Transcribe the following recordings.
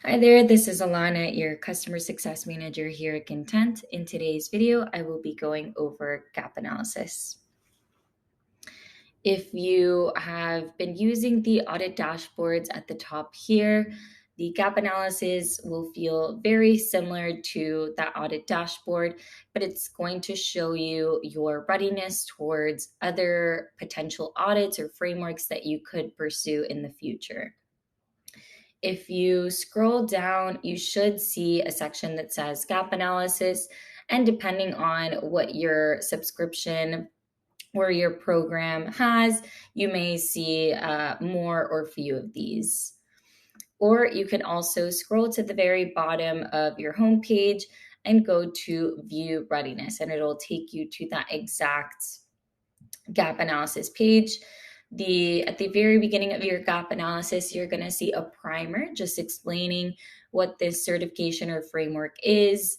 Hi there, this is Alana, your Customer Success Manager here at Content. In today's video, I will be going over gap analysis. If you have been using the audit dashboards at the top here, the gap analysis will feel very similar to that audit dashboard, but it's going to show you your readiness towards other potential audits or frameworks that you could pursue in the future. If you scroll down, you should see a section that says gap analysis. And depending on what your subscription or your program has, you may see more or few of these. Or you can also scroll to the very bottom of your homepage and go to View Readiness, and it'll take you to that exact gap analysis page. At the very beginning of your gap analysis, you're going to see a primer just explaining what this certification or framework is,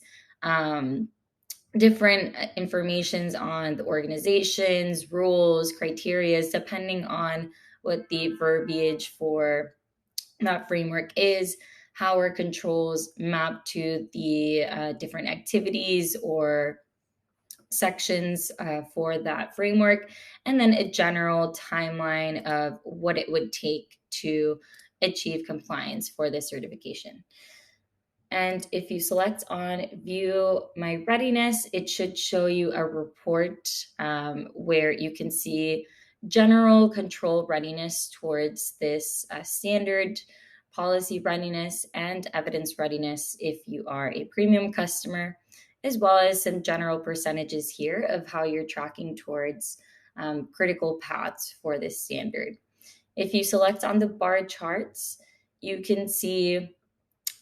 different informations on the organizations, rules, criterias, depending on what the verbiage for that framework is, how our controls map to the different activities or sections for that framework, and then a general timeline of what it would take to achieve compliance for this certification. And if you select on View My Readiness, it should show you a report where you can see general control readiness towards this standard, policy readiness, and evidence readiness if you are a premium customer, as well as some general percentages here of how you're tracking towards critical paths for this standard. If you select on the bar charts, you can see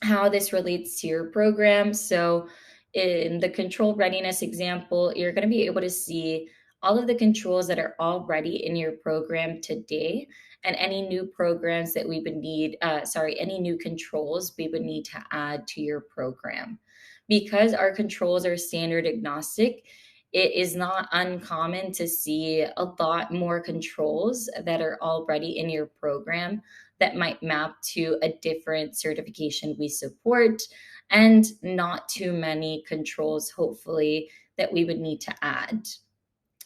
how this relates to your program. So in the control readiness example, you're going to be able to see all of the controls that are already in your program today and any new programs that we would need, any new controls we would need to add to your program. Because our controls are standard agnostic, it is not uncommon to see a lot more controls that are already in your program that might map to a different certification we support, and not too many controls, hopefully, that we would need to add.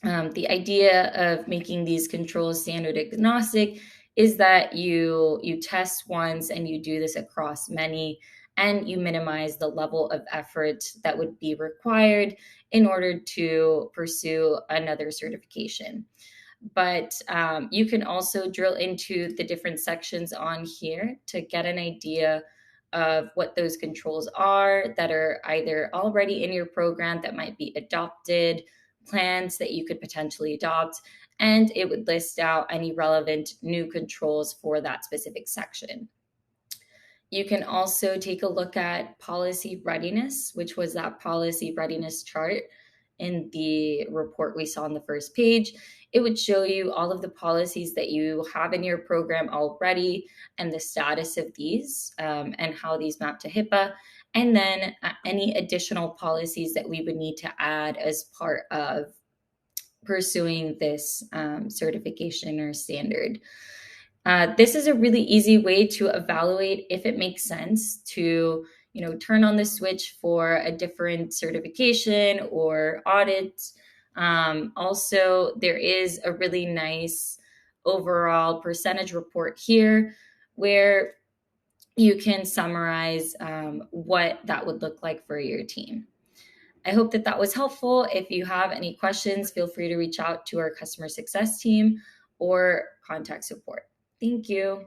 The idea of making these controls standard agnostic is that you test once and you do this across many, and you minimize the level of effort that would be required in order to pursue another certification. But you can also drill into the different sections on here to get an idea of what those controls are that are either already in your program that might be adopted, plans that you could potentially adopt, and it would list out any relevant new controls for that specific section. You can also take a look at policy readiness, which was that policy readiness chart in the report we saw on the first page. It would show you all of the policies that you have in your program already and the status of these, and how these map to HIPAA, and then any additional policies that we would need to add as part of pursuing this certification or standard. This is a really easy way to evaluate if it makes sense to, turn on the switch for a different certification or audit. Also, there is a really nice overall percentage report here where you can summarize what that would look like for your team. I hope that that was helpful. If you have any questions, feel free to reach out to our customer success team or contact support. Thank you.